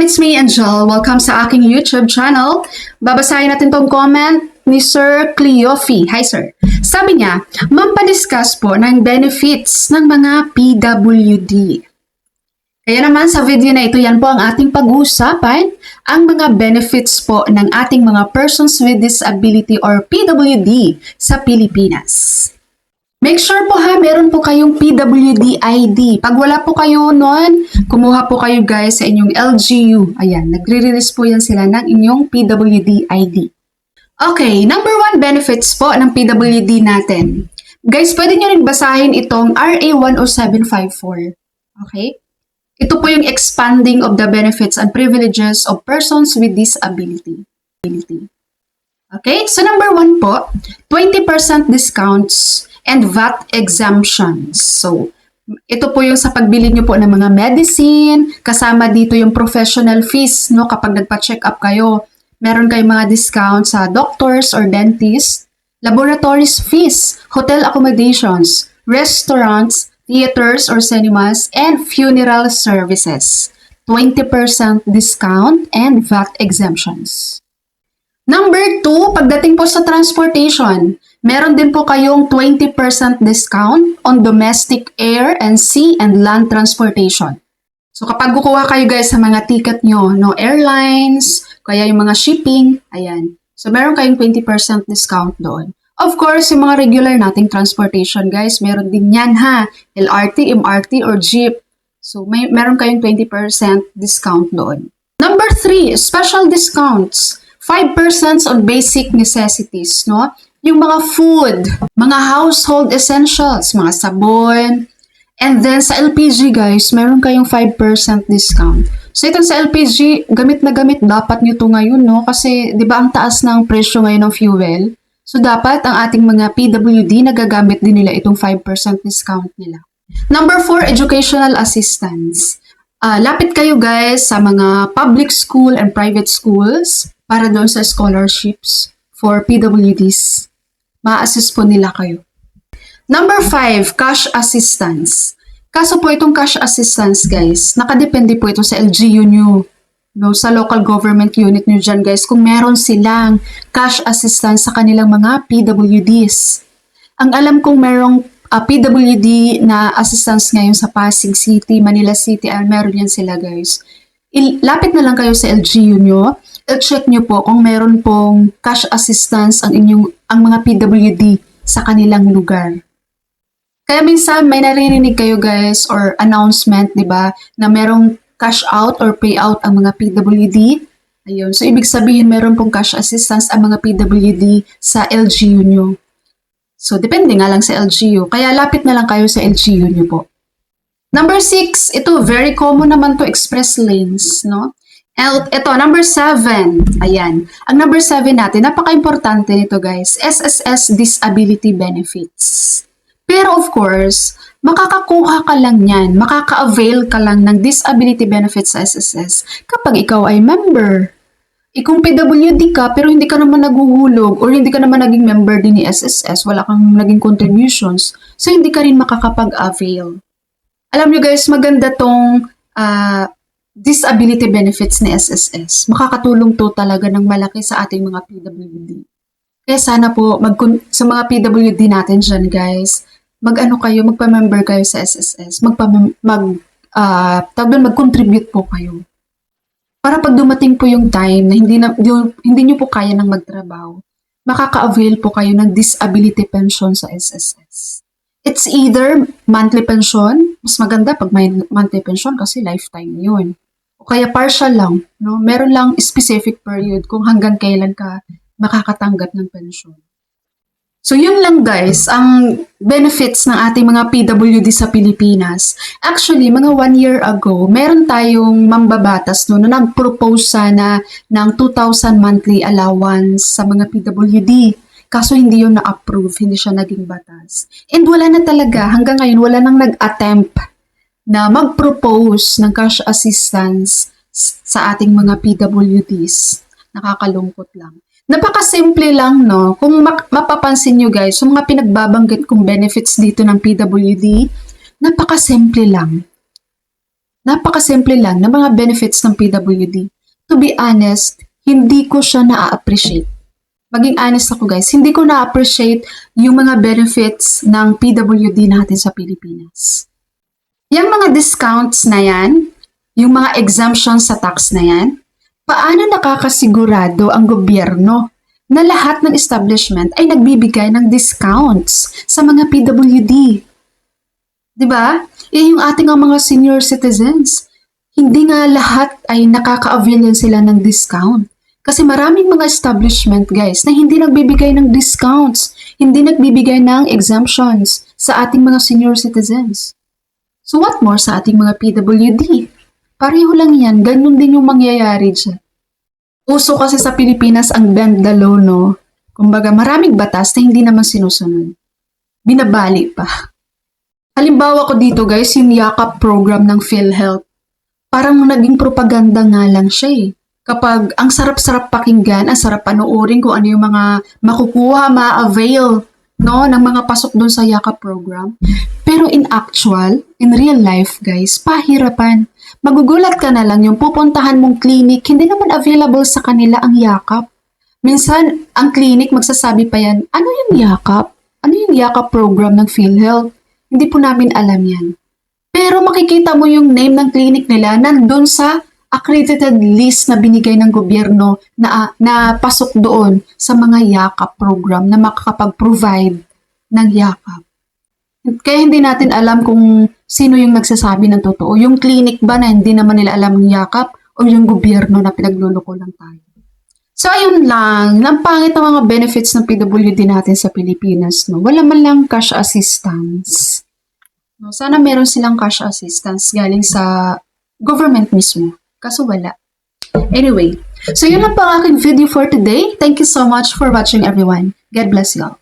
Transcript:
it's me, Angel. Welcome sa aking YouTube channel. Babasahin natin tong comment ni Sir Cleofi. Hi, Sir. Sabi niya, mampadiscuss po ng benefits ng mga PWD. Kaya naman sa video na ito, yan po ang ating pag-uusapan, ang mga benefits po ng ating mga persons with disability or PWD sa Pilipinas. Make sure po ha, meron po kayong PWD ID. Pag wala po kayo nun, kumuha po kayo guys sa inyong LGU. Ayan, nagre-release po yan sila ng inyong PWD ID. Okay, number 1 benefits po ng PWD natin. Guys, pwede nyo rin basahin itong RA 10754. Okay? Ito po yung expanding of the benefits and privileges of persons with disability. Okay, so number 1 po, 20% discounts and VAT exemptions. So, ito po yung sa pagbili nyo po ng mga medicine, kasama dito yung professional fees, no? Kapag nagpa-check up kayo, meron kayong mga discounts sa doctors or dentists, laboratories fees, hotel accommodations, restaurants, theaters or cinemas, and funeral services. 20% discount and VAT exemptions. Number 2, pagdating po sa transportation, meron din po kayong 20% discount on domestic air and sea and land transportation. So kapag kukuha kayo guys sa mga ticket nyo, no airlines, kaya yung mga shipping, ayan. So meron kayong 20% discount doon. Of course, yung mga regular nating transportation guys, meron din yan ha. LRT, MRT, or jeep. So meron kayong 20% discount doon. Number 3, special discounts. 5% on basic necessities, no? Yung mga food, mga household essentials, mga sabon. And then sa LPG guys, meron kayong 5% discount. So ito sa LPG, gamit na gamit dapat nyo to ngayon, no? Kasi 'di ba ang taas ng presyo ngayon ng fuel? So dapat ang ating mga PWD nagagamit din nila itong 5% discount nila. Number 4, educational assistance. Lapit kayo guys sa mga public school and private schools para doon sa scholarships for PWDs. Ma-assist po nila kayo. Number 5, cash assistance. Kaso po itong cash assistance guys, nakadepende po ito sa LGU nyo. No, sa local government unit nyo dyan guys, kung meron silang cash assistance sa kanilang mga PWDs. Ang alam kong merong PWD na assistance ngayon sa Pasig City, Manila City, meron yan sila guys. Lapit na lang kayo sa LGU nyo, i-check nyo po kung meron pong cash assistance ang mga PWD sa kanilang lugar. Kaya minsan may naririnig kayo guys or announcement, 'di ba, na merong cash out or payout ang mga PWD. Ayun, so ibig sabihin meron pong cash assistance ang mga PWD sa LGU nyo. So depende nga lang sa LGU, kaya lapit na lang kayo sa LGU nyo po. Number 6, ito very common naman to, express lanes, no? Ito, number 7. Ayan. Ang number 7 natin, napaka-importante nito guys. SSS Disability Benefits. Pero of course, makakakuha ka lang yan, makaka-avail ka lang ng disability benefits sa SSS kapag ikaw ay member. Kung PWD ka, pero hindi ka naman naguhulog or hindi ka naman naging member din ni SSS, wala kang naging contributions, so hindi ka rin makakapag-avail. Alam nyo guys, maganda tong disability benefits ni SSS. Makakatulong to talaga ng malaki sa ating mga PWD. Kaya sana po, sa mga PWD natin dyan guys, magpa-member kayo sa SSS, mag-contribute po kayo. Para pag dumating po yung time na hindi nyo po kaya ng magtrabaho, makaka-avail po kayo ng disability pension sa SSS. It's either monthly pension, mas maganda pag may monthly pension kasi lifetime yun. O kaya partial lang, no? Meron lang specific period kung hanggang kailan ka makakatanggap ng pension. So yun lang guys, ang benefits ng ating mga PWD sa Pilipinas. Actually, mga 1 year ago, meron tayong mambabatas no, na nag-propose sana ng 2,000 monthly allowance sa mga PWD. Kaso hindi yun na-approve, hindi siya naging batas. And wala na talaga, hanggang ngayon wala nang nag-attempt na mag-propose ng cash assistance sa ating mga PWDs. Nakakalungkot lang. Napakasimple lang, no? Kung mapapansin nyo guys, yung mga pinagbabanggit kong benefits dito ng PWD, napakasimple lang. Napakasimple lang ng mga benefits ng PWD. To be honest, hindi ko siya na-appreciate. Maging honest ako guys, hindi ko na-appreciate yung mga benefits ng PWD natin sa Pilipinas. Yung mga discounts na yan, yung mga exemptions sa tax na yan, paano nakakasigurado ang gobyerno na lahat ng establishment ay nagbibigay ng discounts sa mga PWD? Diba? Yung ating mga senior citizens. Hindi nga lahat ay nakaka-avail sila ng discount. Kasi maraming mga establishment, guys, na hindi nagbibigay ng discounts, hindi nagbibigay ng exemptions sa ating mga senior citizens. So what more sa ating mga PWD? Pareho lang yan, ganun din yung mangyayari dyan. Uso kasi sa Pilipinas ang bend the law, no? Kumbaga, maraming batas na hindi naman sinusunod. Binabali pa. Halimbawa ko dito guys, yung yakap program ng PhilHealth. Parang naging propaganda nga lang siya eh. Kapag ang sarap-sarap pakinggan, ang sarap panoorin kung ano yung mga makukuha, ma-avail, no, ng mga pasok doon sa yakap program. Pero in real life guys, pahirapan. Magugulat ka na lang yung pupuntahan mong clinic, hindi naman available sa kanila ang yakap. Minsan, ang clinic magsasabi pa yan, ano yung yakap? Ano yung yakap program ng PhilHealth? Hindi po namin alam yan. Pero makikita mo yung name ng clinic nila nandun sa accredited list na binigay ng gobyerno na pasok doon sa mga yakap program na makakapag-provide ng yakap. Kaya hindi natin alam kung sino yung nagsasabi ng totoo. Yung clinic ba na hindi naman nila alam ng yakap o yung gobyerno na pinagluloko lang tayo. So ayun lang, ang pangit ng mga benefits ng PWD natin sa Pilipinas. No? Wala man lang cash assistance. No, sana meron silang cash assistance galing sa government mismo. Kaso wala. Anyway, so yun lang po ang aking video for today. Thank you so much for watching everyone. God bless you all.